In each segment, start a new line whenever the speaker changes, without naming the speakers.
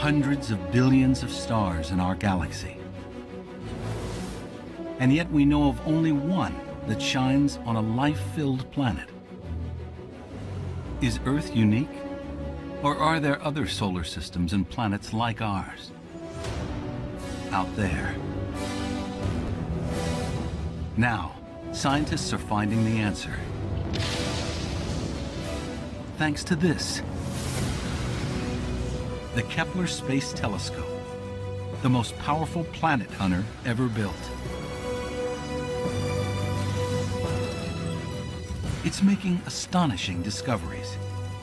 hundreds of billions of stars in our galaxy. And yet we know of only one that shines on a life-filled planet. Is Earth unique? Or are there other solar systems and planets like ours out there? Now, scientists are finding the answer. Thanks to this, the Kepler Space Telescope, the most powerful planet hunter ever built. It's making astonishing discoveries.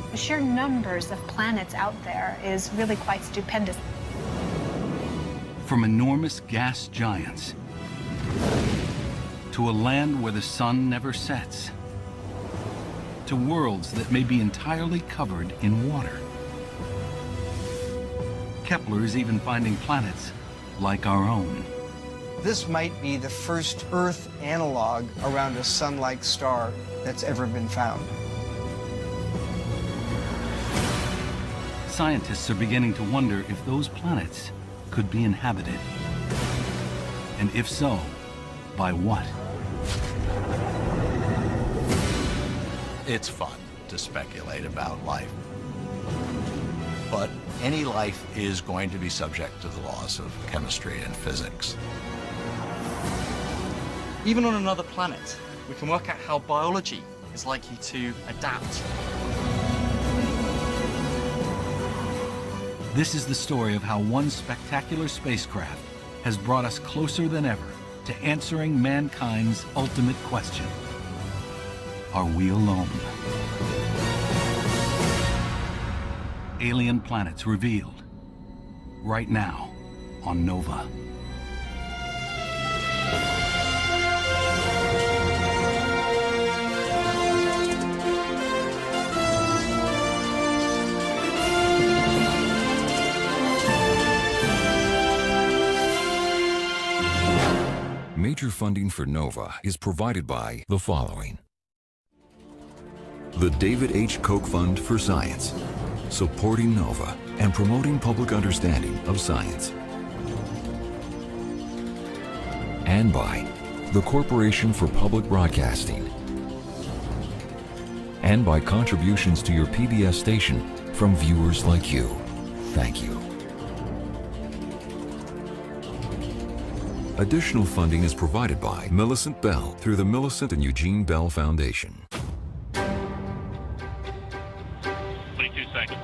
The sheer numbers of planets out there is really quite stupendous.
From enormous gas giants to a land where the sun never sets, to worlds that may be entirely covered in water. Kepler is even finding planets like our own.
This might be the first Earth analog around a sun-like star that's ever been found.
Scientists are beginning to wonder if those planets could be inhabited. And if so, by what?
It's fun to speculate about life. But any life is going to be subject to the laws of chemistry and physics.
Even on another planet, we can work out how biology is likely to adapt.
This is the story of how one spectacular spacecraft has brought us closer than ever to answering mankind's ultimate question. Are we alone? Alien planets revealed, right now on Nova.
Major funding for NOVA is provided by the following. The David H. Koch Fund for Science, supporting NOVA and promoting public understanding of science. And by the Corporation for Public Broadcasting. And by contributions to your PBS station from viewers like you. Thank you. Additional funding is provided by Millicent Bell through the Millicent and Eugene Bell Foundation.
22 seconds.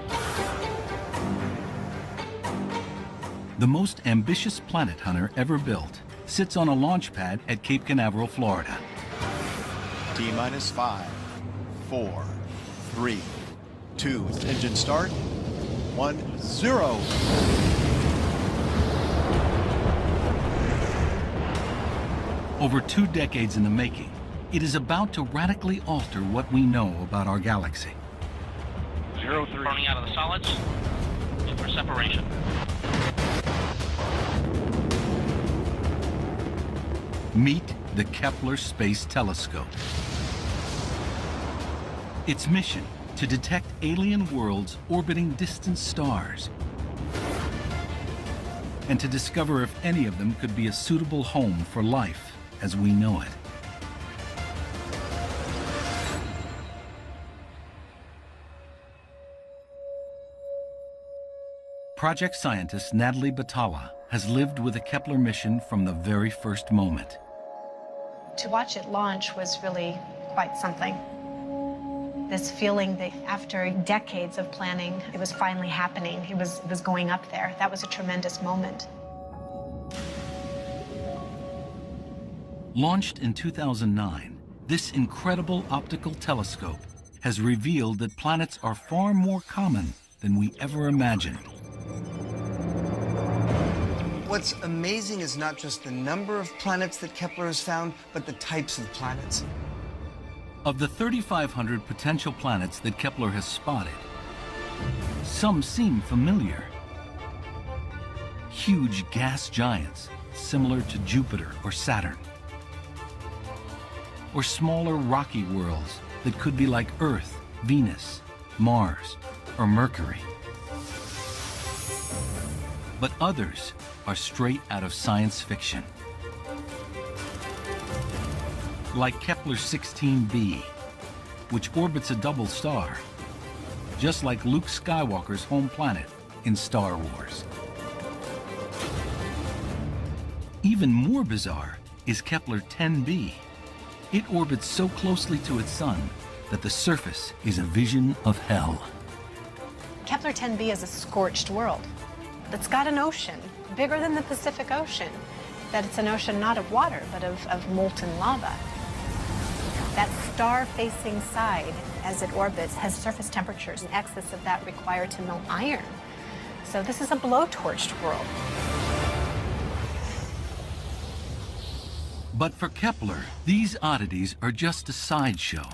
The most ambitious planet hunter ever built sits on a launch pad at Cape Canaveral, Florida.
T-minus 5, 4, 3, 2, engine start, 1, 0.
Over 2 decades in the making, it is about to radically alter what we know about our galaxy.
0-3. Burning out of the solids for separation.
Meet the Kepler Space Telescope. Its mission, to detect alien worlds orbiting distant stars and to discover if any of them could be a suitable home for life as we know it. Project scientist Natalie Batalla has lived with the Kepler mission from the very first moment.
To watch it launch was really quite something. This feeling that after decades of planning, it was finally happening. It was going up there. That was a tremendous moment.
Launched in 2009, this incredible optical telescope has revealed that planets are far more common than we ever imagined.
What's amazing is not just the number of planets that Kepler has found, but the types of planets.
Of the 3,500 potential planets that Kepler has spotted, some seem familiar. Huge gas giants, similar to Jupiter or Saturn. Or smaller rocky worlds that could be like Earth, Venus, Mars, or Mercury. but others are straight out of science fiction. Like Kepler 16b, which orbits a double star, just like Luke Skywalker's home planet in Star Wars. Even more bizarre is Kepler 10b. It orbits so closely to its sun that the surface is a vision of hell.
Kepler 10b is a scorched world that's got an ocean bigger than the Pacific Ocean, that it's an ocean not of water, but of molten lava. That star-facing side, as it orbits, has surface temperatures in excess of that required to melt iron. So this is a blowtorched world.
But for Kepler, these oddities are just a sideshow.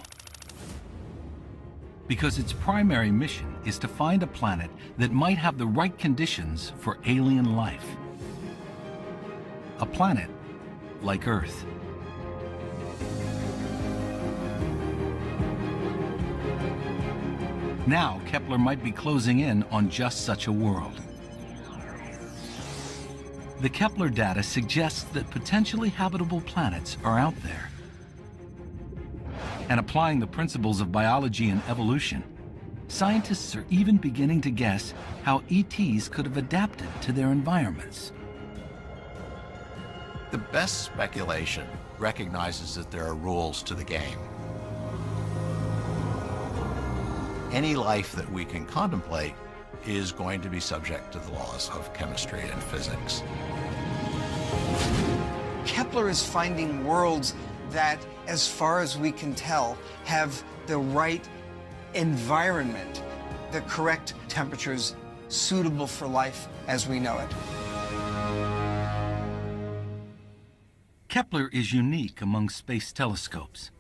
Because its primary mission is to find a planet that might have the right conditions for alien life. A planet like Earth. Now, Kepler might be closing in on just such a world. The Kepler data suggests that potentially habitable planets are out there. And applying the principles of biology and evolution, scientists are even beginning to guess how ETs could have adapted to their environments.
The best speculation recognizes that there are rules to the game. Any life that we can contemplate is going to be subject to the laws of chemistry and physics.
Kepler is finding worlds that, as far as we can tell, have the right environment, the correct temperatures suitable for life as we know it.
Kepler is unique among space telescopes.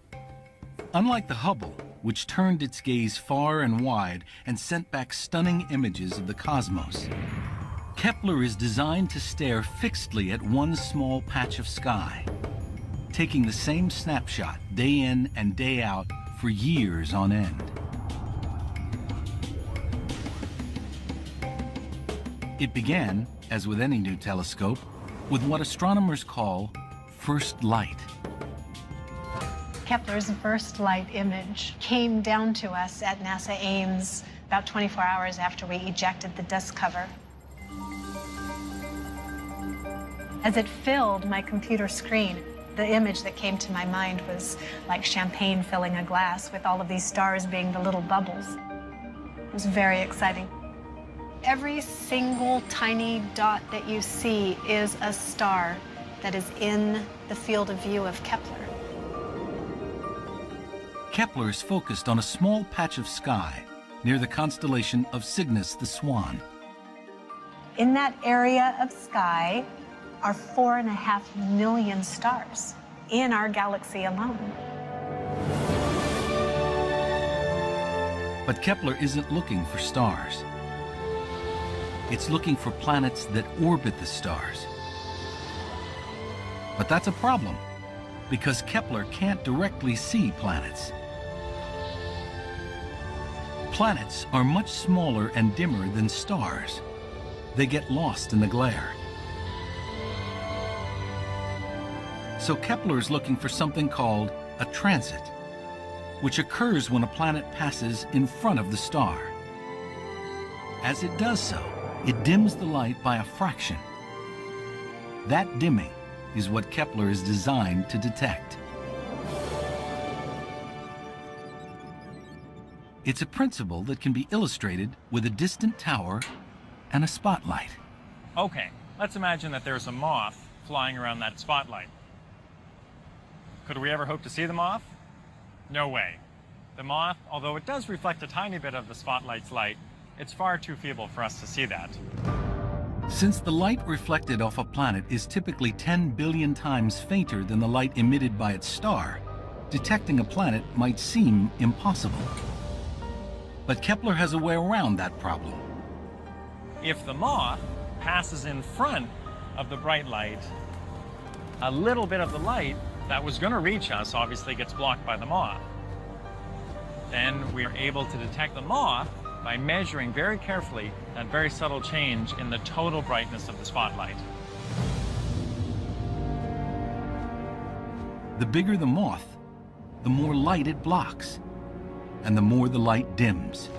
Unlike the Hubble, which turned its gaze far and wide and sent back stunning images of the cosmos, Kepler is designed to stare fixedly at one small patch of sky, taking the same snapshot day in and day out for years on end. It began, as with any new telescope, with what astronomers call first light.
Kepler's first light image came down to us at NASA Ames about 24 hours after we ejected the disk cover. As it filled my computer screen, the image that came to my mind was like champagne filling a glass, with all of these stars being the little bubbles. It was very exciting. Every single tiny dot that you see is a star that is in the field of view of Kepler.
Kepler is focused on a small patch of sky near the constellation of Cygnus the Swan.
In that area of sky are 4.5 million stars in our galaxy alone.
But Kepler isn't looking for stars. It's looking for planets that orbit the stars. But that's a problem, because Kepler can't directly see planets. Planets are much smaller and dimmer than stars. They get lost in the glare. So Kepler is looking for something called a transit, which occurs when a planet passes in front of the star. As it does so, it dims the light by a fraction. That dimming is what Kepler is designed to detect. It's a principle that can be illustrated with a distant tower and a spotlight.
Okay, let's imagine that there's a moth flying around that spotlight. Could we ever hope to see the moth? No way. The moth, although it does reflect a tiny bit of the spotlight's light, it's far too feeble for us to see that.
Since the light reflected off a planet is typically 10 billion times fainter than the light emitted by its star, detecting a planet might seem impossible. But Kepler has a way around that problem.
If the moth passes in front of the bright light, a little bit of the light that was going to reach us obviously gets blocked by the moth. Then we're able to detect the moth by measuring very carefully that very subtle change in the total brightness of the spotlight.
The bigger the moth, the more light it blocks, and the more the light dims.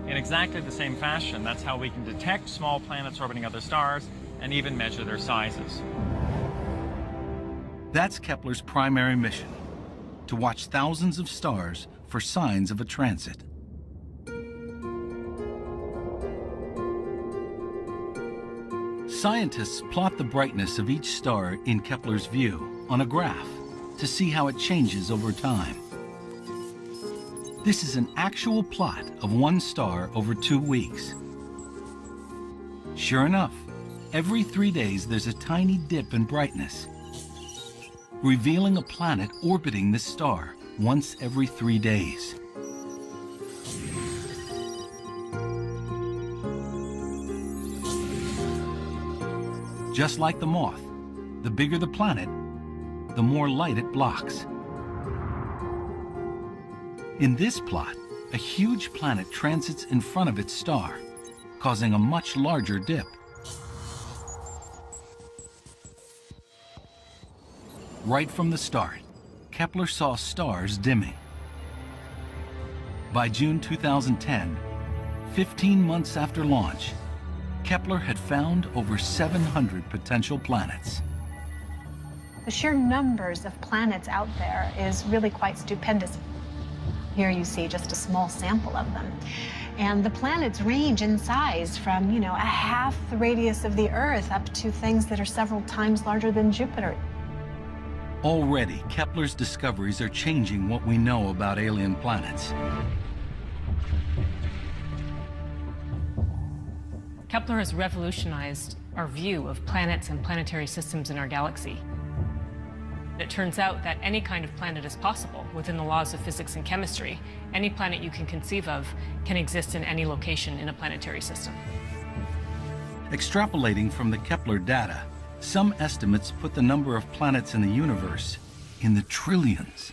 In exactly the same fashion, that's how we can detect small planets orbiting other stars and even measure their sizes.
That's Kepler's primary mission, to watch thousands of stars for signs of a transit. Scientists plot the brightness of each star in Kepler's view on a graph to see how it changes over time. This is an actual plot of one star over 2 weeks. Sure enough, every 3 days there's a tiny dip in brightness, revealing a planet orbiting this star once every 3 days. Just like the moth, the bigger the planet, the more light it blocks. In this plot, a huge planet transits in front of its star, causing a much larger dip. Right from the start, Kepler saw stars dimming. By June 2010, 15 months after launch, Kepler had found over 700 potential planets.
The sheer numbers of planets out there is really quite stupendous. Here you see just a small sample of them. And the planets range in size from, a half the radius of the Earth up to things that are several times larger than Jupiter.
Already, Kepler's discoveries are changing what we know about alien planets.
Kepler has revolutionized our view of planets and planetary systems in our galaxy. It turns out that any kind of planet is possible within the laws of physics and chemistry. Any planet you can conceive of can exist in any location in a planetary system.
Extrapolating from the Kepler data, some estimates put the number of planets in the universe in the trillions.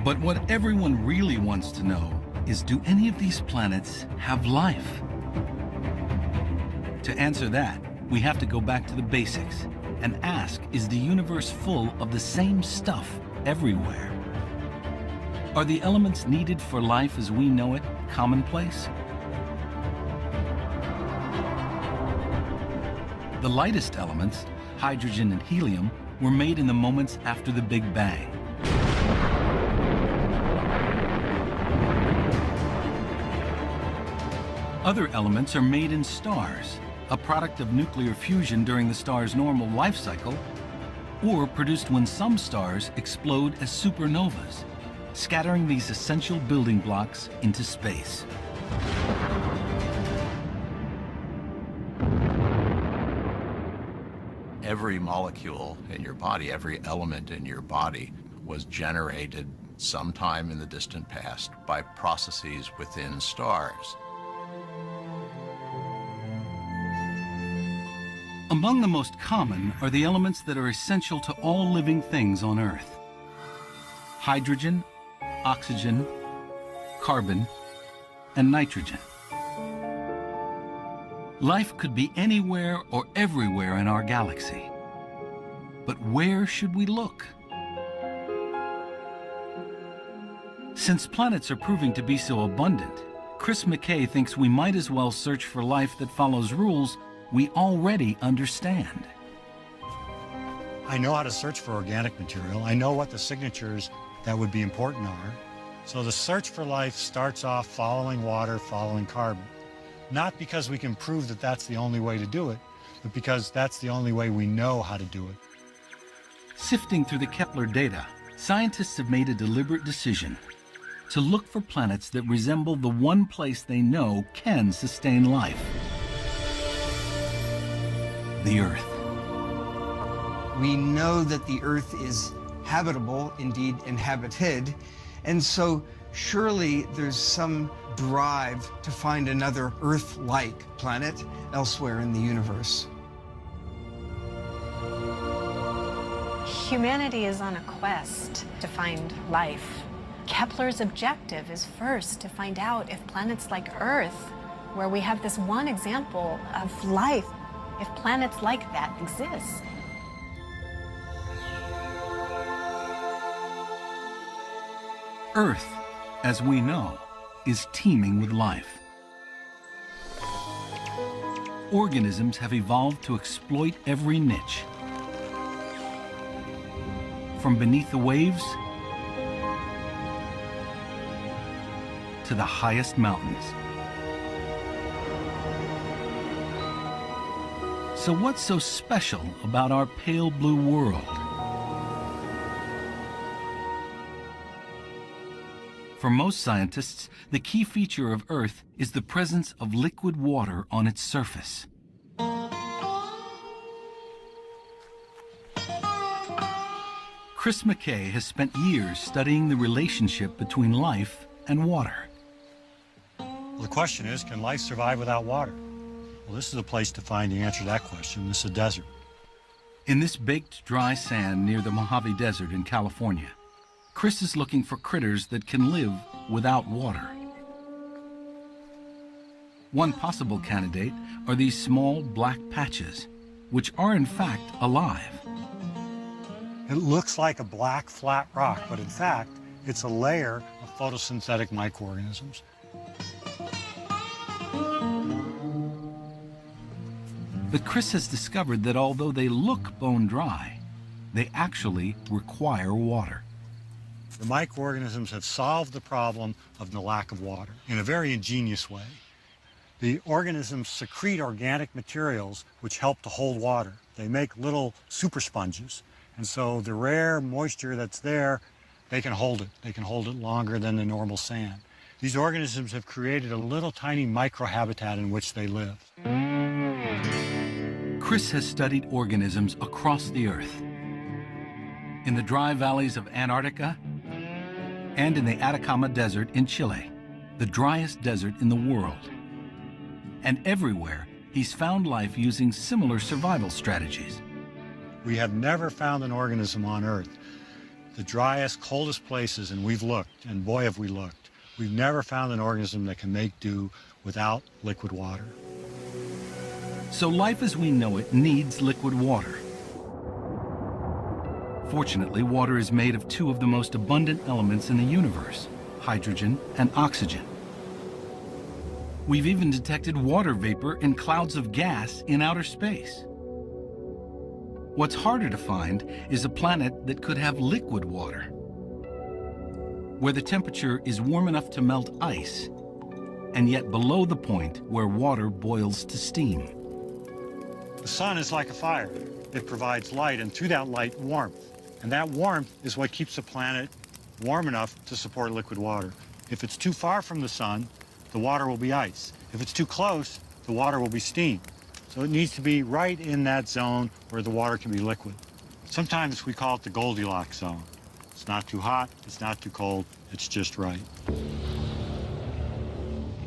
But what everyone really wants to know is, do any of these planets have life? To answer that, we have to go back to the basics and ask, is the universe full of the same stuff everywhere? Are the elements needed for life as we know it commonplace? The lightest elements, hydrogen and helium, were made in the moments after the Big Bang. Other elements are made in stars, a product of nuclear fusion during the star's normal life cycle, or produced when some stars explode as supernovas, scattering these essential building blocks into space.
Every molecule in your body, every element in your body was generated sometime in the distant past by processes within stars.
Among the most common are the elements that are essential to all living things on Earth: hydrogen, oxygen, carbon, and nitrogen. Life could be anywhere or everywhere in our galaxy. But where should we look? Since planets are proving to be so abundant, Chris McKay thinks we might as well search for life that follows rules we already understand.
I know how to search for organic material. I know what the signatures that would be important are. So the search for life starts off following water, following carbon. Not because we can prove that that's the only way to do it, but because that's the only way we know how to do it.
Sifting through the Kepler data, scientists have made a deliberate decision to look for planets that resemble the one place they know can sustain life: the Earth.
We know that the Earth is habitable, indeed inhabited, and so surely there's some drive to find another Earth-like planet elsewhere in the universe.
Humanity is on a quest to find life. Kepler's objective is first to find out if planets like Earth, where we have this one example of life, if planets like that exist.
Earth, as we know, is teeming with life. Organisms have evolved to exploit every niche. From beneath the waves to the highest mountains. So what's so special about our pale blue world? For most scientists, the key feature of Earth is the presence of liquid water on its surface. Chris McKay has spent years studying the relationship between life and water.
Well, the question is, can life survive without water? Well, this is a place to find the answer to that question. This is a desert.
In this baked dry sand near the Mojave Desert in California, Chris is looking for critters that can live without water. One possible candidate are these small black patches, which are in fact alive.
It looks like a black flat rock, but in fact, it's a layer of photosynthetic microorganisms.
But Chris has discovered that although they look bone dry, they actually require water.
The microorganisms have solved the problem of the lack of water in a very ingenious way. The organisms secrete organic materials which help to hold water. They make little super sponges. And so the rare moisture that's there, they can hold it. They can hold it longer than the normal sand. These organisms have created a little tiny microhabitat in which they live.
Chris has studied organisms across the Earth. In the dry valleys of Antarctica and in the Atacama Desert in Chile, the driest desert in the world. And everywhere, he's found life using similar survival strategies.
We have never found an organism on Earth. The driest, coldest places, and we've looked, and boy have we looked, we've never found an organism that can make do without liquid water.
So life as we know it needs liquid water. Fortunately, water is made of two of the most abundant elements in the universe, hydrogen and oxygen. We've even detected water vapor in clouds of gas in outer space. What's harder to find is a planet that could have liquid water, where the temperature is warm enough to melt ice, and yet below the point where water boils to steam.
The sun is like a fire. It provides light, and through that light, warmth. And that warmth is what keeps the planet warm enough to support liquid water. If it's too far from the sun, the water will be ice. If it's too close, the water will be steam. So it needs to be right in that zone where the water can be liquid. Sometimes we call it the Goldilocks zone. It's not too hot, it's not too cold, it's just right.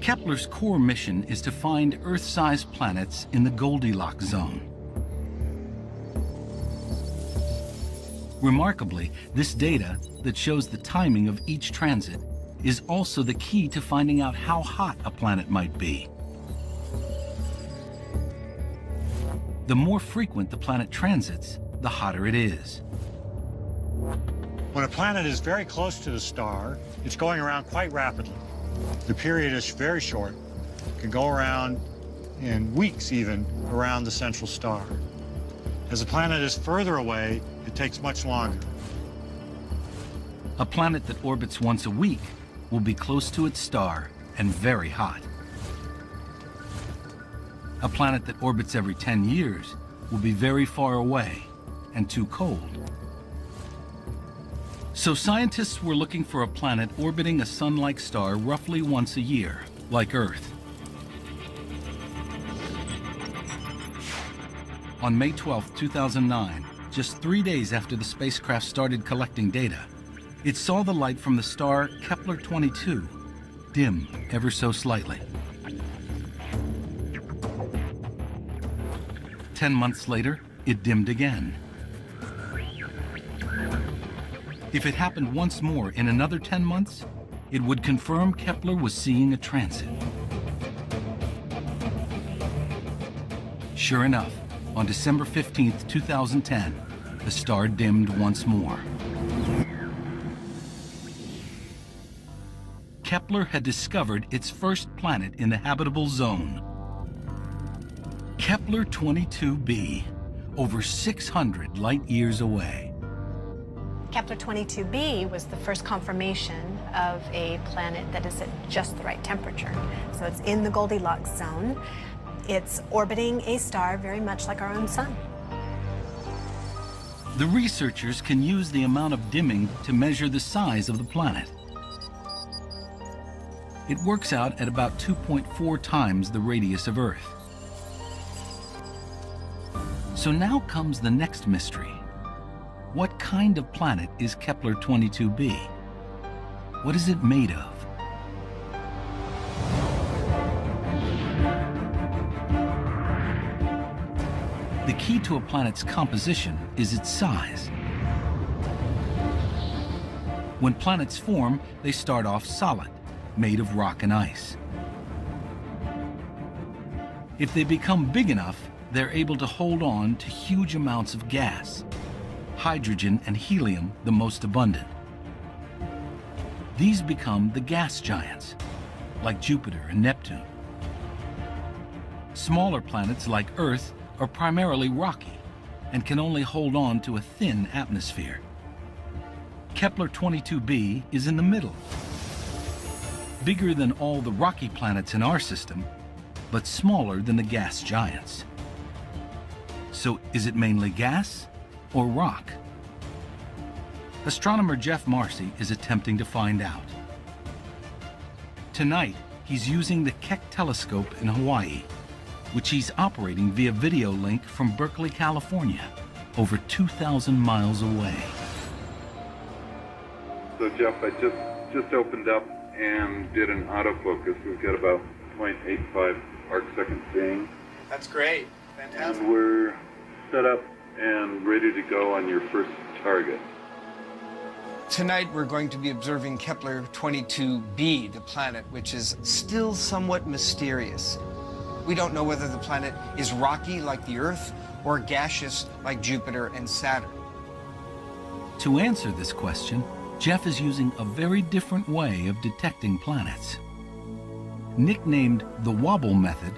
Kepler's core mission is to find Earth-sized planets in the Goldilocks zone. Remarkably, this data that shows the timing of each transit is also the key to finding out how hot a planet might be. The more frequent the planet transits, the hotter it is.
When a planet is very close to the star, it's going around quite rapidly. The period is very short. It can go around in weeks even around the central star. As the planet is further away, it takes much longer.
A planet that orbits once a week will be close to its star and very hot. A planet that orbits every 10 years will be very far away and too cold. So scientists were looking for a planet orbiting a sun-like star roughly once a year, like Earth. On May 12, 2009, just 3 days after the spacecraft started collecting data, it saw the light from the star Kepler 22 dim ever so slightly. 10 months later, it dimmed again. If it happened once more in another 10 months, it would confirm Kepler was seeing a transit. Sure enough, on December 15th, 2010, the star dimmed once more. Kepler had discovered its first planet in the habitable zone. Kepler 22b, over 600 light-years away.
Kepler 22b was the first confirmation of a planet that is at just the right temperature. So it's in the Goldilocks zone. It's orbiting a star very much like our own sun.
The researchers can use the amount of dimming to measure the size of the planet. It works out at about 2.4 times the radius of Earth. So now comes the next mystery. What kind of planet is Kepler 22b? What is it made of? The key to a planet's composition is its size. When planets form, they start off solid, made of rock and ice. If they become big enough, they're able to hold on to huge amounts of gas, hydrogen and helium the most abundant. These become the gas giants, like Jupiter and Neptune. Smaller planets like Earth are primarily rocky and can only hold on to a thin atmosphere. Kepler 22b is in the middle, bigger than all the rocky planets in our system, but smaller than the gas giants. So is it mainly gas or rock? Astronomer Jeff Marcy is attempting to find out. Tonight, he's using the Keck telescope in Hawaii, which he's operating via video link from Berkeley, California, over 2,000 miles away.
So Jeff, I just opened up and did an autofocus. We've got about 0.85 arc second gain.
That's great. Fantastic.
And we're set up and ready to go on your first target.
Tonight we're going to be observing Kepler 22b, the planet, which is still somewhat mysterious. We don't know whether the planet is rocky like the Earth or gaseous like Jupiter and Saturn.
To answer this question, Jeff is using a very different way of detecting planets. Nicknamed the wobble method,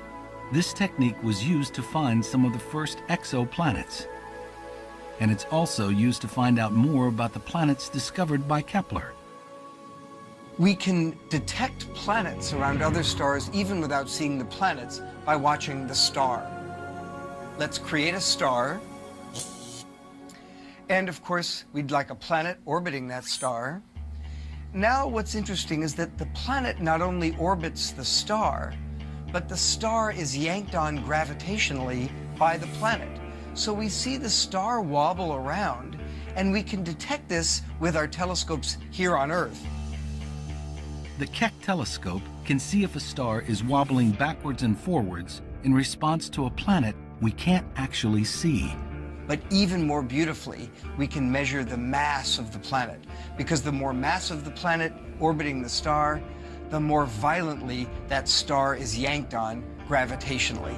this technique was used to find some of the first exoplanets. And it's also used to find out more about the planets discovered by Kepler.
We can detect planets around other stars even without seeing the planets by watching the star. Let's create a star. And of course, we'd like a planet orbiting that star. Now what's interesting is that the planet not only orbits the star, but the star is yanked on gravitationally by the planet. So we see the star wobble around, and we can detect this with our telescopes here on Earth.
The Keck telescope can see if a star is wobbling backwards and forwards in response to a planet we can't actually see.
But even more beautifully, we can measure the mass of the planet, because the more mass of the planet orbiting the star, the more violently that star is yanked on gravitationally.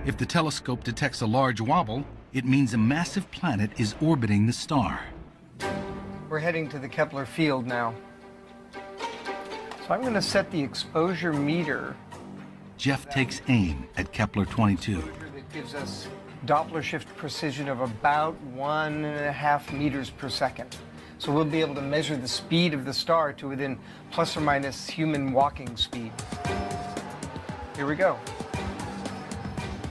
If the telescope detects a large wobble, it means a massive planet is orbiting the star.
We're heading to the Kepler field now. So I'm going to set the exposure meter.
Jeff takes aim at Kepler 22.
That gives us Doppler shift precision of about 1.5 meters per second. So we'll be able to measure the speed of the star to within plus or minus human walking speed. Here we go.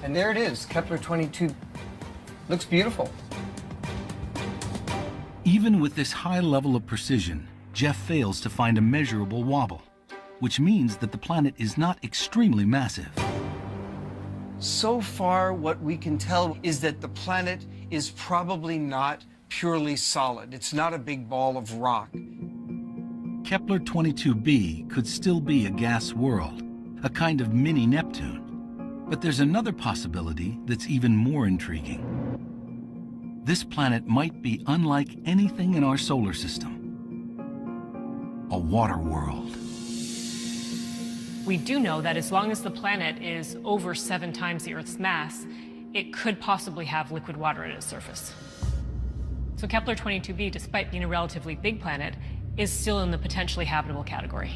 And there it is, Kepler 22. Looks beautiful.
Even with this high level of precision, Jeff fails to find a measurable wobble, which means that the planet is not extremely massive.
So far, what we can tell is that the planet is probably not purely solid. It's not a big ball of rock.
Kepler 22b could still be a gas world, a kind of mini Neptune. But there's another possibility that's even more intriguing. this planet might be unlike anything in our solar system. A water world.
We do know that as long as the planet is over 7 times the Earth's mass, it could possibly have liquid water at its surface. So Kepler 22b, despite being a relatively big planet, is still in the potentially habitable category.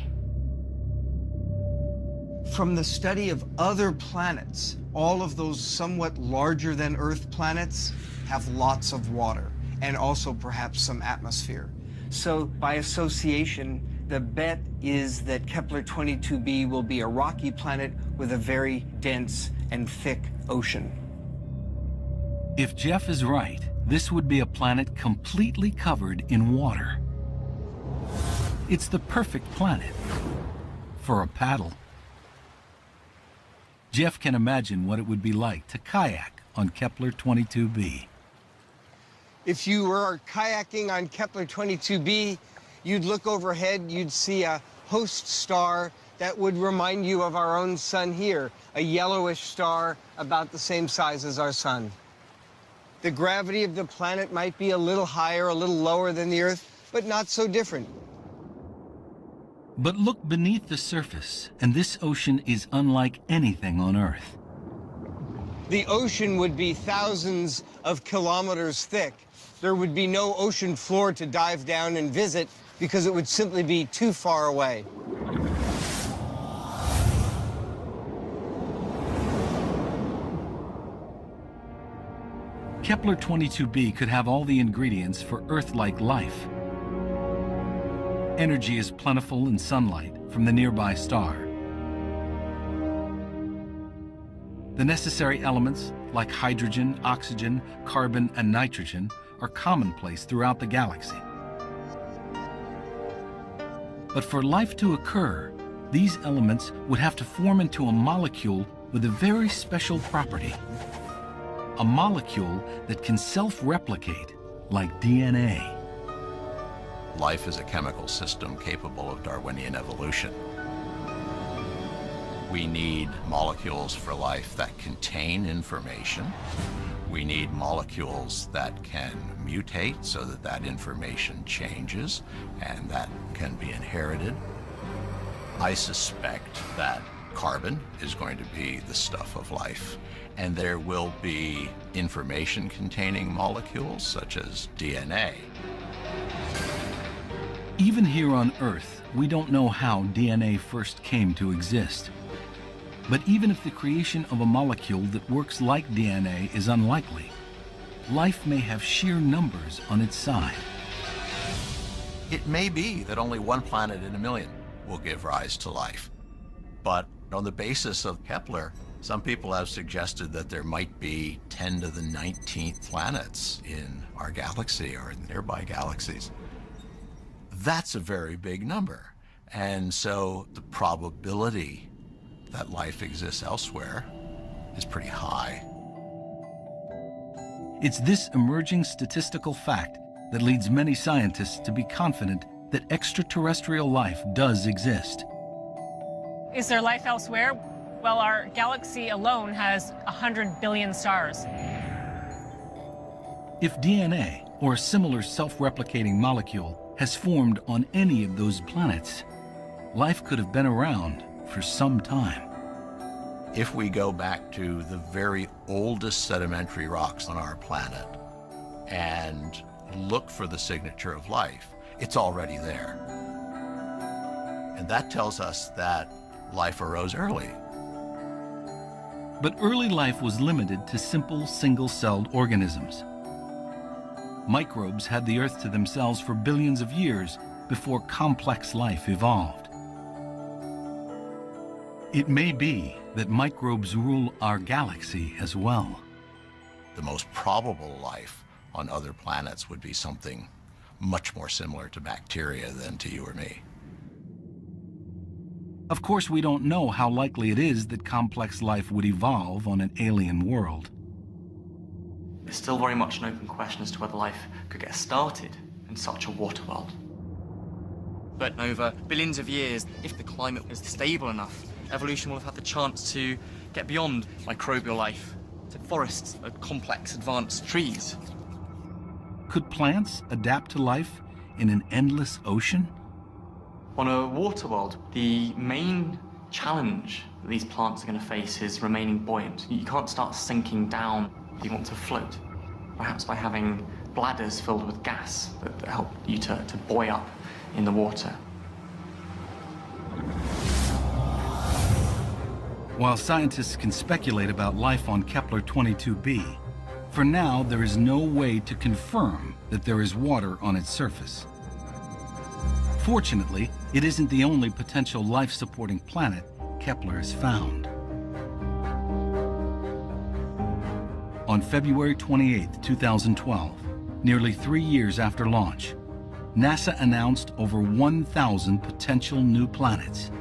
From the study of other planets, all of those somewhat larger than Earth planets have lots of water and also perhaps some atmosphere. So by association, the bet is that Kepler 22b will be a rocky planet with a very dense and thick ocean.
If Jeff is right, this would be a planet completely covered in water. It's the perfect planet for a paddle. Jeff can imagine what it would be like to kayak on Kepler 22b.
If you were kayaking on Kepler 22b, you'd look overhead, you'd see a host star that would remind you of our own sun here, a yellowish star about the same size as our sun. The gravity of the planet might be a little higher, a little lower than the Earth, but not so different.
But look beneath the surface, and this ocean is unlike anything on Earth.
The ocean would be thousands of kilometers thick. There would be no ocean floor to dive down and visit because it would simply be too far away.
Kepler 22b could have all the ingredients for Earth-like life. Energy is plentiful in sunlight from the nearby star. The necessary elements, like hydrogen, oxygen, carbon, and nitrogen, are commonplace throughout the galaxy. But for life to occur, these elements would have to form into a molecule with a very special property. A molecule that can self-replicate like DNA.
Life is a chemical system capable of Darwinian evolution. We need molecules for life that contain information. We need molecules that can mutate so that that information changes and that can be inherited. I suspect that carbon is going to be the stuff of life, and there will be information-containing molecules such as DNA.
Even here on Earth, we don't know how DNA first came to exist. But even if the creation of a molecule that works like DNA is unlikely, life may have sheer numbers on its side.
It may be that only one planet in a million will give rise to life. But on the basis of Kepler, some people have suggested that there might be 10 to the 19th planets in our galaxy or in nearby galaxies. That's a very big number. And so the probability that life exists elsewhere is pretty high.
It's this emerging statistical fact that leads many scientists to be confident that extraterrestrial life does exist.
Is there life elsewhere? Well, our galaxy alone has 100 billion stars.
If DNA, or a similar self-replicating molecule, has formed on any of those planets, life could have been around for some time.
If we go back to the very oldest sedimentary rocks on our planet and look for the signature of life, it's already there. And that tells us that life arose early.
But early life was limited to simple single-celled organisms. Microbes had the Earth to themselves for billions of years before complex life evolved. It may be that microbes rule our galaxy as well.
The most probable life on other planets would be something much more similar to bacteria than to you or me.
Of course, we don't know how likely it is that complex life would evolve on an alien world.
There's still very much an open question as to whether life could get started in such a water world. But over billions of years, if the climate is stable enough, evolution will have had the chance to get beyond microbial life to forests of complex, advanced trees.
Could plants adapt to life in an endless ocean?
On a water world, the main challenge that these plants are going to face is remaining buoyant. You can't start sinking down if you want to float, perhaps by having bladders filled with gas that help you to buoy up in the water.
While scientists can speculate about life on Kepler 22b, for now there is no way to confirm that there is water on its surface. Fortunately, it isn't the only potential life-supporting planet Kepler has found. On February 28, 2012, nearly 3 years after launch, NASA announced over 1,000 potential new planets.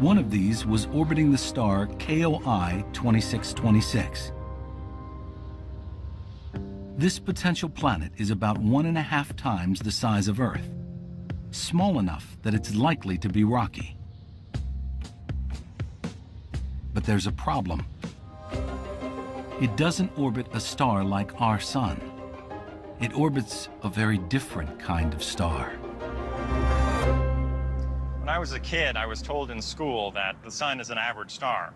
One of these was orbiting the star KOI 2626. This potential planet is about 1.5 times the size of Earth, small enough that it's likely to be rocky. But there's a problem. It doesn't orbit a star like our Sun. It orbits a very different kind of star.
When I was a kid, I was told in school that the Sun is an average star,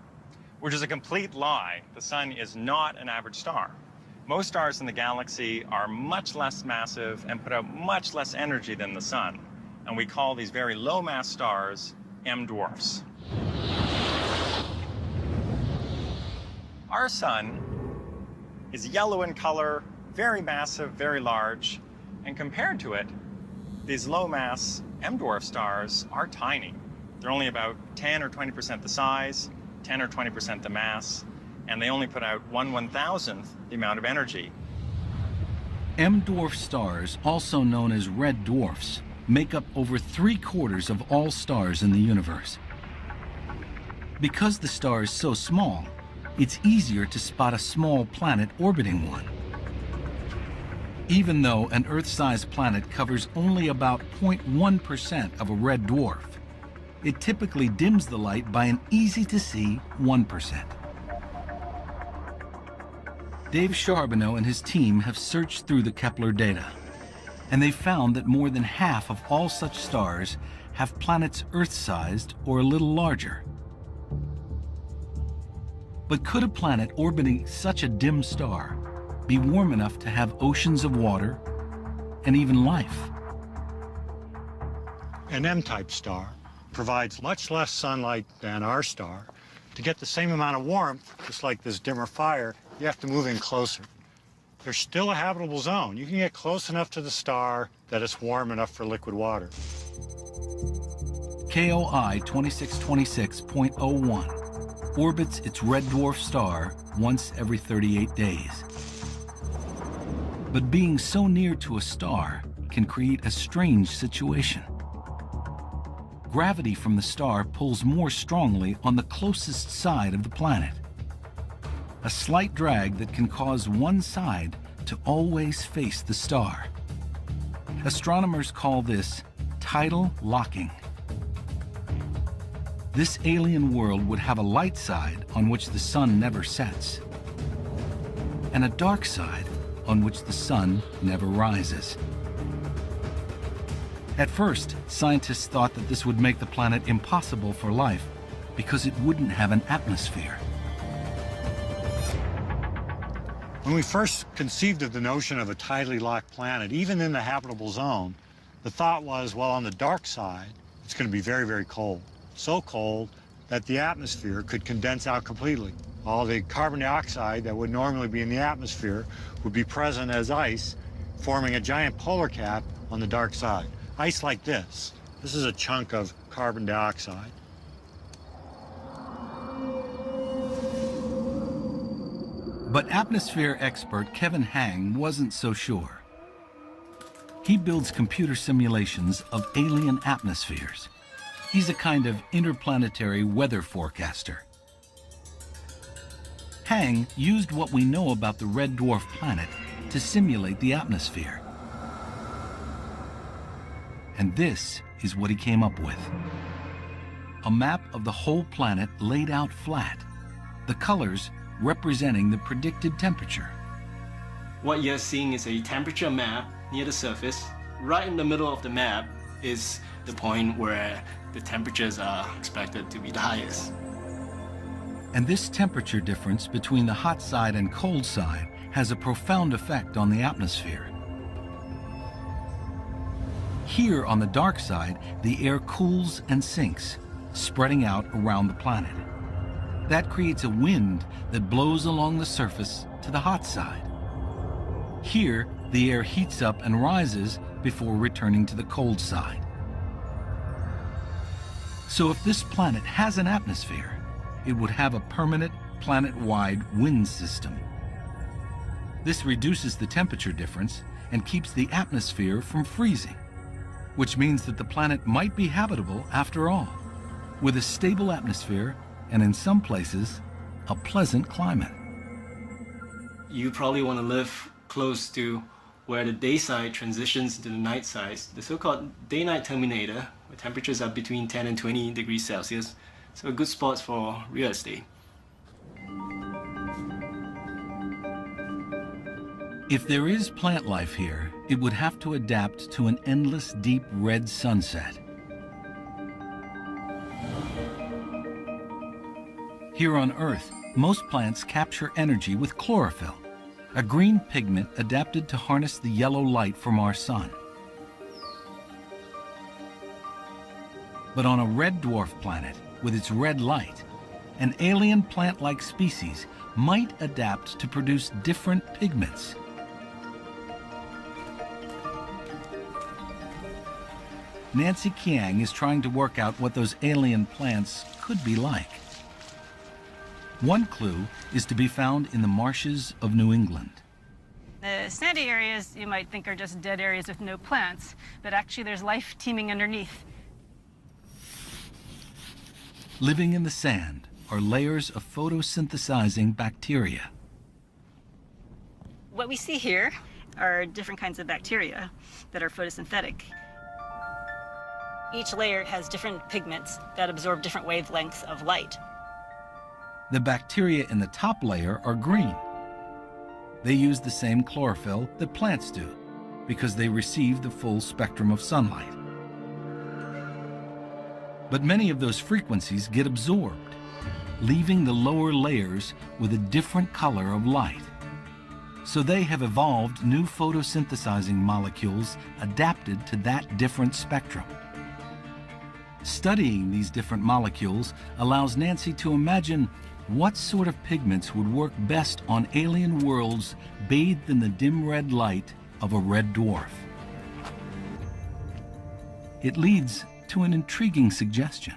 which is a complete lie. The Sun is not an average star. Most stars in the galaxy are much less massive and put out much less energy than the Sun, and we call these very low-mass stars M-dwarfs. Our Sun is yellow in color, very massive, very large, and compared to it, these low-mass M-dwarf stars are tiny. They're only about 10 or 20% the size, 10 or 20% the mass, and they only put out 1/1000th the amount of energy.
M-dwarf stars, also known as red dwarfs, make up over 3/4 of all stars in the universe. Because the star is so small, it's easier to spot a small planet orbiting one. Even though an Earth-sized planet covers only about 0.1% of a red dwarf, it typically dims the light by an easy-to-see 1%. Dave Charbonneau and his team have searched through the Kepler data, and they found that more than half of all such stars have planets Earth-sized or a little larger. But could a planet orbiting such a dim star be warm enough to have oceans of water and even life?
An M-type star provides much less sunlight than our star. To get the same amount of warmth, just like this dimmer fire, you have to move in closer. There's still a habitable zone. You can get close enough to the star that it's warm enough for liquid water.
KOI 2626.01 orbits its red dwarf star once every 38 days. But being so near to a star can create a strange situation. Gravity from the star pulls more strongly on the closest side of the planet. A slight drag that can cause one side to always face the star. Astronomers call this tidal locking. This alien world would have a light side on which the sun never sets, and a dark side on which the sun never rises. At first, scientists thought that this would make the planet impossible for life because it wouldn't have an atmosphere.
When we first conceived of the notion of a tidally locked planet, even in the habitable zone, the thought was, well, on the dark side, it's going to be very, very cold. So cold that the atmosphere could condense out completely. All the carbon dioxide that would normally be in the atmosphere would be present as ice, forming a giant polar cap on the dark side. Ice like this. This is a chunk of carbon dioxide.
But atmosphere expert Kevin Hang wasn't so sure. He builds computer simulations of alien atmospheres. He's a kind of interplanetary weather forecaster. Hang used what we know about the red dwarf planet to simulate the atmosphere. And this is what he came up with. A map of the whole planet laid out flat, the colors representing the predicted temperature.
What you're seeing is a temperature map near the surface. Right in the middle of the map is the point where the temperatures are expected to be the highest.
And this temperature difference between the hot side and cold side has a profound effect on the atmosphere. Here on the dark side, the air cools and sinks, spreading out around the planet. That creates a wind that blows along the surface to the hot side. Here, the air heats up and rises before returning to the cold side. So if this planet has an atmosphere, it would have a permanent planet-wide wind system. This reduces the temperature difference and keeps the atmosphere from freezing, which means that the planet might be habitable after all, with a stable atmosphere and in some places, a pleasant climate.
You probably want to live close to where the day side transitions into the night side, the so-called day-night terminator, where temperatures are between 10 and 20 degrees Celsius. So a good spot for real estate.
If there is plant life here, it would have to adapt to an endless deep red sunset. Here on Earth, most plants capture energy with chlorophyll, a green pigment adapted to harness the yellow light from our sun. But on a red dwarf planet, with its red light, an alien plant-like species might adapt to produce different pigments. Nancy Kiang is trying to work out what those alien plants could be like. One clue is to be found in the marshes of New England.
The sandy areas you might think are just dead areas with no plants, but actually there's life teeming underneath.
Living in the sand are layers of photosynthesizing bacteria.
What we see here are different kinds of bacteria that are photosynthetic. Each layer has different pigments that absorb different wavelengths of light.
The bacteria in the top layer are green. They use the same chlorophyll that plants do because they receive the full spectrum of sunlight. But many of those frequencies get absorbed, leaving the lower layers with a different color of light. So they have evolved new photosynthesizing molecules adapted to that different spectrum. Studying these different molecules allows Nancy to imagine what sort of pigments would work best on alien worlds bathed in the dim red light of a red dwarf. It leads to an intriguing suggestion.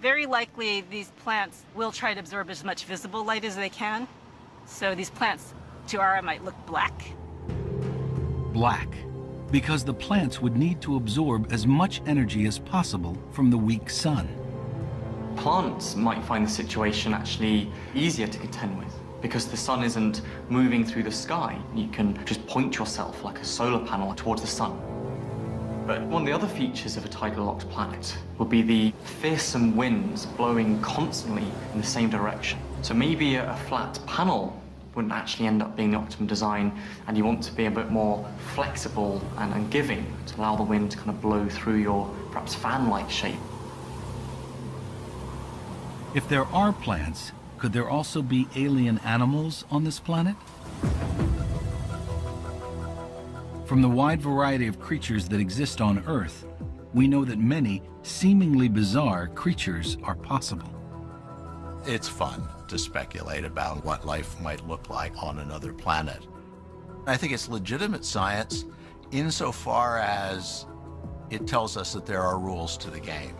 Very likely these plants will try to absorb as much visible light as they can. So these plants, to our eye, might look black.
Black, because the plants would need to absorb as much energy as possible from the weak sun.
Plants might find the situation actually easier to contend with because the sun isn't moving through the sky. You can just point yourself like a solar panel towards the sun. But one of the other features of a tidally locked planet would be the fearsome winds blowing constantly in the same direction. So maybe a flat panel wouldn't actually end up being the optimum design, and you want to be a bit more flexible and giving to allow the wind to kind of blow through your perhaps fan-like shape.
If there are plants, could there also be alien animals on this planet? From the wide variety of creatures that exist on Earth, we know that many seemingly bizarre creatures are possible.
It's fun to speculate about what life might look like on another planet. I think it's legitimate science insofar as it tells us that there are rules to the game.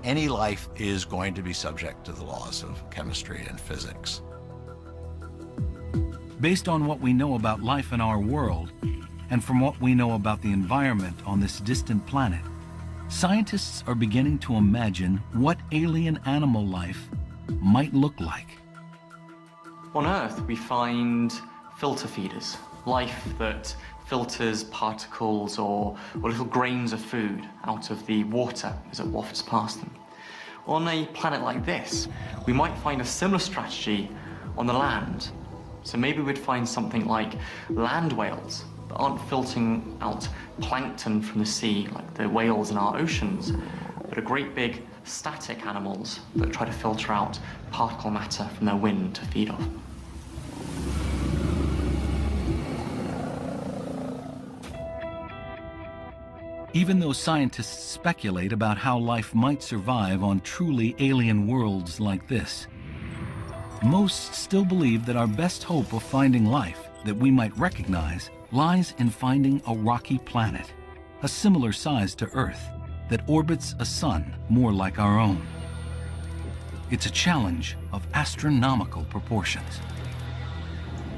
Any life is going to be subject to the laws of chemistry and physics.
Based on what we know about life in our world, and from what we know about the environment on this distant planet, scientists are beginning to imagine what alien animal life might look like.
On Earth, we find filter feeders, life that filters particles or little grains of food out of the water as it wafts past them. On a planet like this, we might find a similar strategy on the land. So maybe we'd find something like land whales that aren't filtering out plankton from the sea like the whales in our oceans, but are great big static animals that try to filter out particle matter from their wind to feed off.
Even though scientists speculate about how life might survive on truly alien worlds like this, most still believe that our best hope of finding life that we might recognize lies in finding a rocky planet, a similar size to Earth, that orbits a sun more like our own. It's a challenge of astronomical proportions.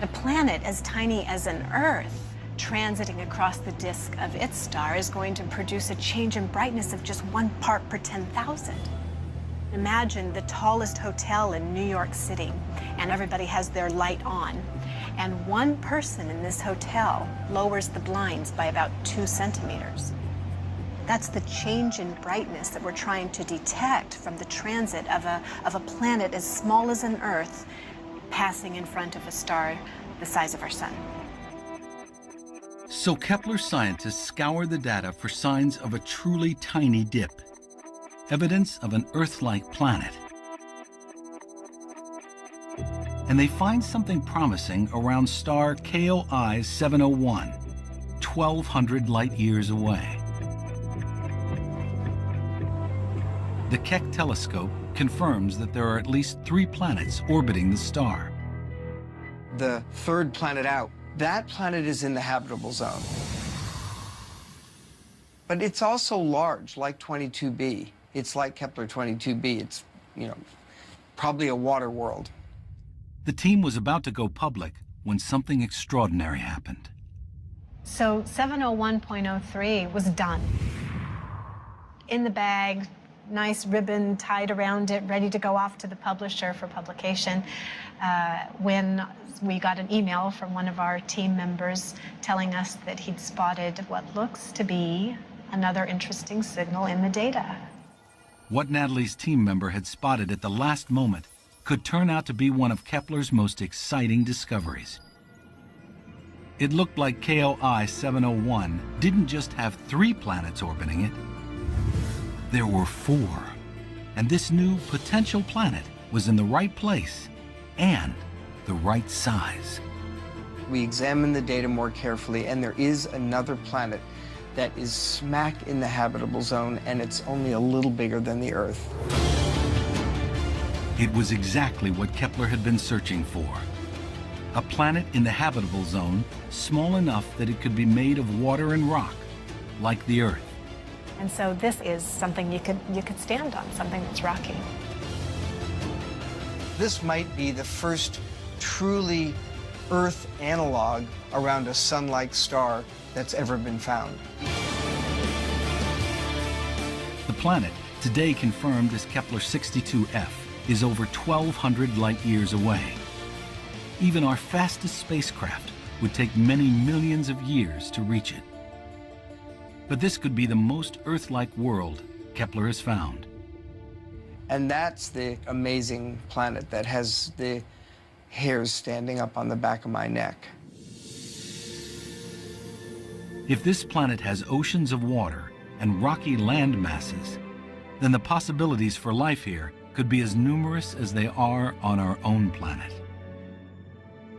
A planet as tiny as an Earth transiting across the disk of its star is going to produce a change in brightness of just 1 part per 10,000. Imagine the tallest hotel in New York City, and everybody has their light on, and one person in this hotel lowers the blinds by about 2 centimeters. That's the change in brightness that we're trying to detect from the transit of a planet as small as an Earth passing in front of a star the size of our sun.
So Kepler scientists scour the data for signs of a truly tiny dip, evidence of an Earth-like planet. And they find something promising around star KOI 701, 1,200 light-years away. The Keck telescope confirms that there are at least 3 planets orbiting the star.
The third planet out, that planet is in the habitable zone. But it's also large, like 22b. It's like Kepler 22b. It's, probably a water world.
The team was about to go public when something extraordinary happened.
So 701.03 was done. In the bag, nice ribbon tied around it, ready to go off to the publisher for publication, when we got an email from one of our team members telling us that he'd spotted what looks to be another interesting signal in the data.
What Natalie's team member had spotted at the last moment could turn out to be one of Kepler's most exciting discoveries. It looked like KOI 701 didn't just have 3 planets orbiting it. There were 4, and this new potential planet was in the right place and the right size.
We examined the data more carefully, and there is another planet that is smack in the habitable zone, and it's only a little bigger than the Earth.
It was exactly what Kepler had been searching for. A planet in the habitable zone, small enough that it could be made of water and rock, like the Earth.
And so this is something you could stand on, something that's rocky.
This might be the first truly Earth analog around a sun-like star that's ever been found.
The planet, today confirmed as Kepler 62f, is over 1,200 light-years away. Even our fastest spacecraft would take many millions of years to reach it. But this could be the most Earth-like world Kepler has found.
And that's the amazing planet that has the hairs standing up on the back of my neck.
If this planet has oceans of water and rocky land masses, then the possibilities for life here could be as numerous as they are on our own planet.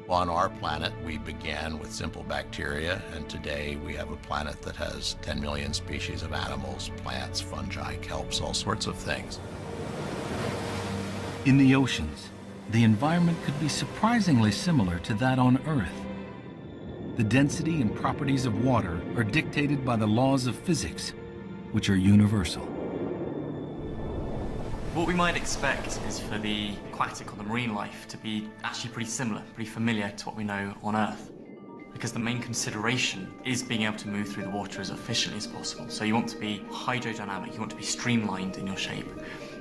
On our planet, we began with simple bacteria, and today we have a planet that has 10 million species of animals, plants, fungi, kelps, all sorts of things.
In the oceans, the environment could be surprisingly similar to that on Earth. The density and properties of water are dictated by the laws of physics, which are universal.
What we might expect is for the aquatic or the marine life to be actually pretty similar, pretty familiar to what we know on Earth. Because the main consideration is being able to move through the water as efficiently as possible. So you want to be hydrodynamic, you want to be streamlined in your shape.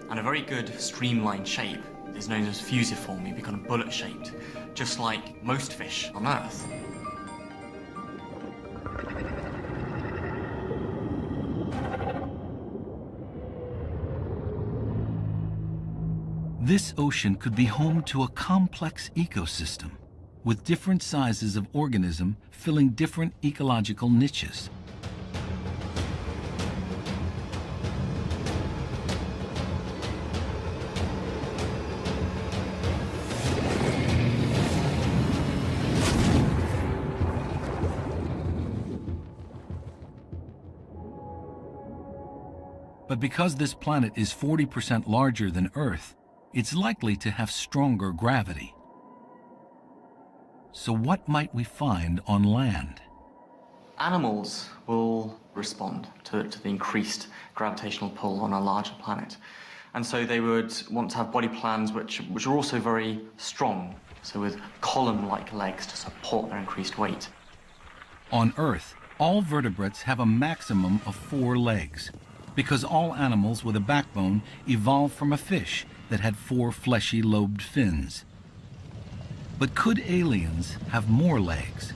And a very good streamlined shape is known as fusiform, you be kind of bullet-shaped, just like most fish on Earth.
This ocean could be home to a complex ecosystem, with different sizes of organism filling different ecological niches. But because this planet is 40% larger than Earth, it's likely to have stronger gravity. So what might we find on land?
Animals will respond to the increased gravitational pull on a larger planet. And so they would want to have body plans which are also very strong, so with column-like legs to support their increased weight.
On Earth, all vertebrates have a maximum of 4 legs, because all animals with a backbone evolved from a fish that had 4 fleshy lobed fins. But could aliens have more legs?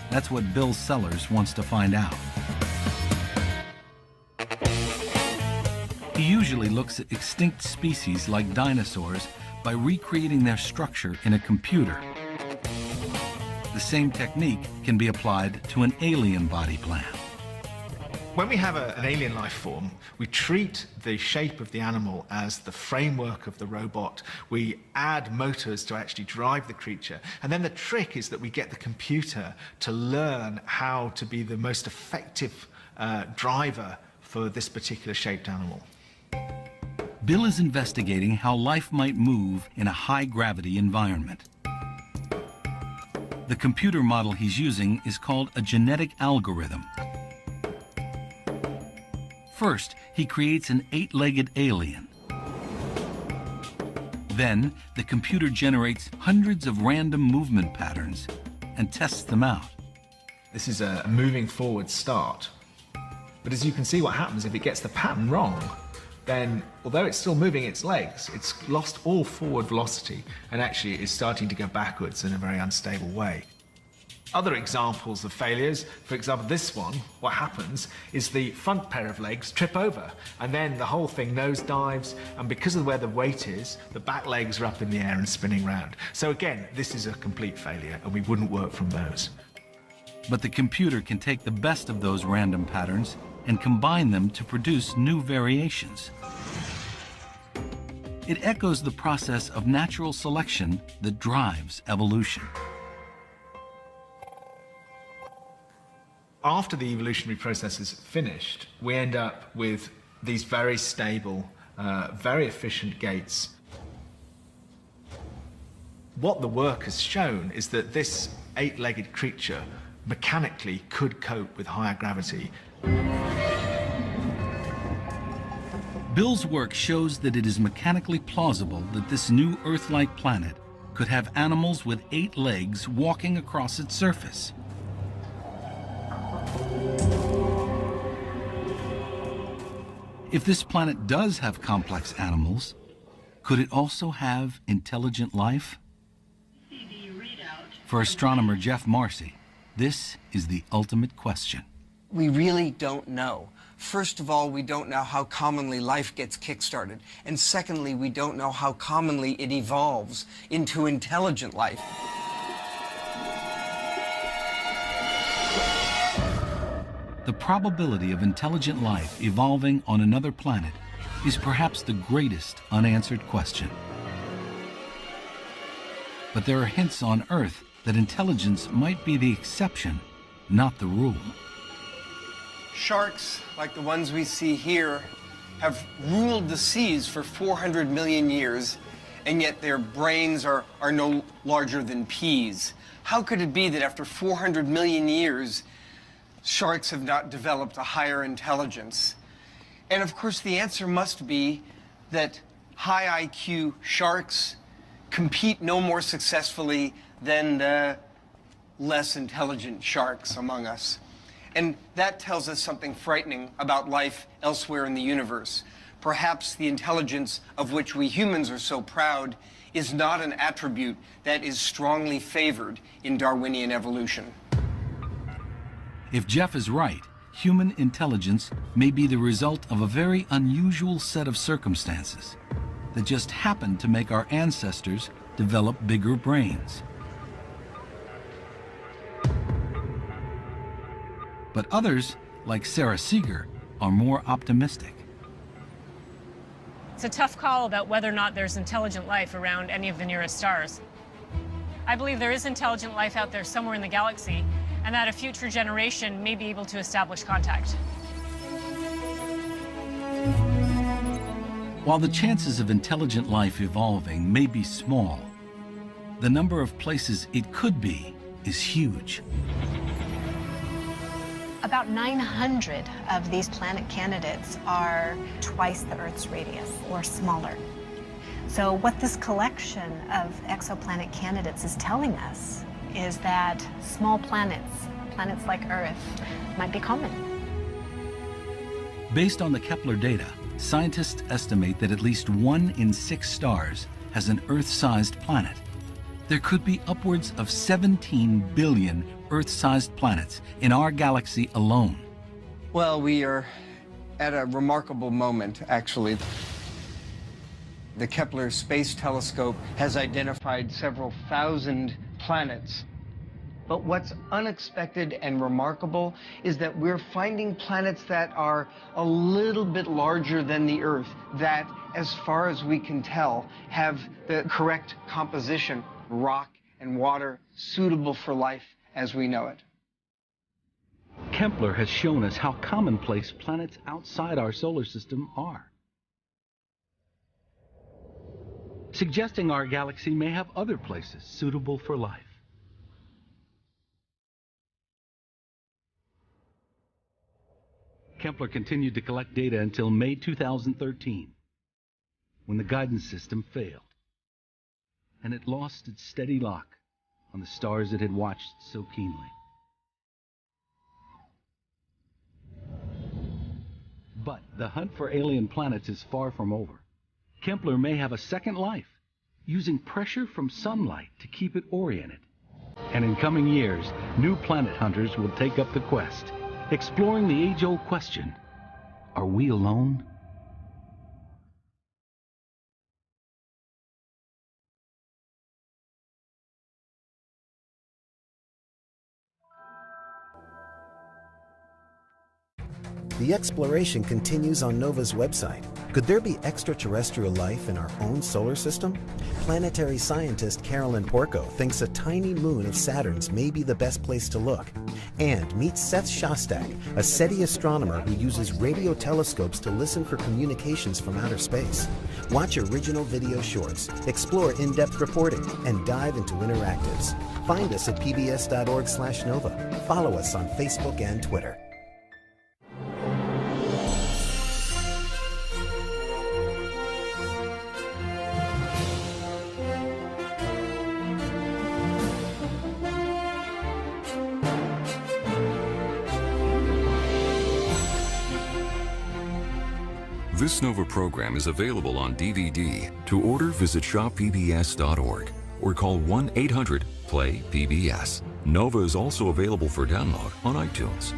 That's what Bill Sellers wants to find out. He usually looks at extinct species like dinosaurs by recreating their structure in a computer. The same technique can be applied to an alien body plan.
When we have an alien life form, we treat the shape of the animal as the framework of the robot. We add motors to actually drive the creature. And then the trick is that we get the computer to learn how to be the most effective driver for this particular shaped animal.
Bill is investigating how life might move in a high-gravity environment. The computer model he's using is called a genetic algorithm. First, he creates an 8-legged alien. Then, the computer generates hundreds of random movement patterns and tests them out.
This is a moving forward start. But as you can see, what happens if it gets the pattern wrong, then although it's still moving its legs, it's lost all forward velocity and actually is starting to go backwards in a very unstable way. Other examples of failures, for example, this one, what happens is the front pair of legs trip over, and then the whole thing nosedives, and because of where the weight is, the back legs are up in the air and spinning round. So again, this is a complete failure, and we wouldn't work from those.
But the computer can take the best of those random patterns and combine them to produce new variations. It echoes the process of natural selection that drives evolution.
After the evolutionary process is finished, we end up with these very stable, very efficient gaits. What the work has shown is that this 8-legged creature mechanically could cope with higher gravity.
Bill's work shows that it is mechanically plausible that this new Earth-like planet could have animals with 8 legs walking across its surface. If this planet does have complex animals, could it also have intelligent life? For astronomer Jeff Marcy, this is the ultimate question.
We really don't know. First of all, we don't know how commonly life gets kick-started. And secondly, we don't know how commonly it evolves into intelligent life.
The probability of intelligent life evolving on another planet is perhaps the greatest unanswered question. But there are hints on Earth that intelligence might be the exception, not the rule.
Sharks, like the ones we see here, have ruled the seas for 400 million years, and yet their brains are no larger than peas. How could it be that after 400 million years, sharks have not developed a higher intelligence? And of course, the answer must be that high IQ sharks compete no more successfully than the less intelligent sharks among us. And that tells us something frightening about life elsewhere in the universe. Perhaps the intelligence of which we humans are so proud is not an attribute that is strongly favored in Darwinian evolution.
If Jeff is right, human intelligence may be the result of a very unusual set of circumstances that just happened to make our ancestors develop bigger brains. But others, like Sarah Seeger, are more optimistic.
It's a tough call about whether or not there's intelligent life around any of the nearest stars. I believe there is intelligent life out there somewhere in the galaxy, and that a future generation may be able to establish contact.
While the chances of intelligent life evolving may be small, the number of places it could be is huge.
About 900 of these planet candidates are twice the Earth's radius or smaller. So what this collection of exoplanet candidates is telling us is that small planets, planets like Earth, might be common.
Based on the Kepler data, scientists estimate that at least 1 in 6 stars has an Earth-sized planet. There could be upwards of 17 billion Earth-sized planets in our galaxy alone.
Well, we are at a remarkable moment, actually. The Kepler Space Telescope has identified several thousand planets. But what's unexpected and remarkable is that we're finding planets that are a little bit larger than the Earth, that, as far as we can tell, have the correct composition, rock and water, suitable for life as we know it.
Kepler has shown us how commonplace planets outside our solar system are, suggesting our galaxy may have other places suitable for life. Kepler continued to collect data until May 2013, when the guidance system failed, and it lost its steady lock on the stars it had watched so keenly. But the hunt for alien planets is far from over. Kepler may have a second life, using pressure from sunlight to keep it oriented. And in coming years, new planet hunters will take up the quest, exploring the age-old question, are we alone?
The exploration continues on NOVA's website. Could there be extraterrestrial life in our own solar system? Planetary scientist Carolyn Porco thinks a tiny moon of Saturn's may be the best place to look. And meet Seth Shostak, a SETI astronomer who uses radio telescopes to listen for communications from outer space. Watch original video shorts, explore in-depth reporting, and dive into interactives. Find us at pbs.org/nova. Follow us on Facebook and Twitter.
This NOVA program is available on DVD. To order, visit shoppbs.org or call 1-800-PLAY-PBS. NOVA is also available for download on iTunes.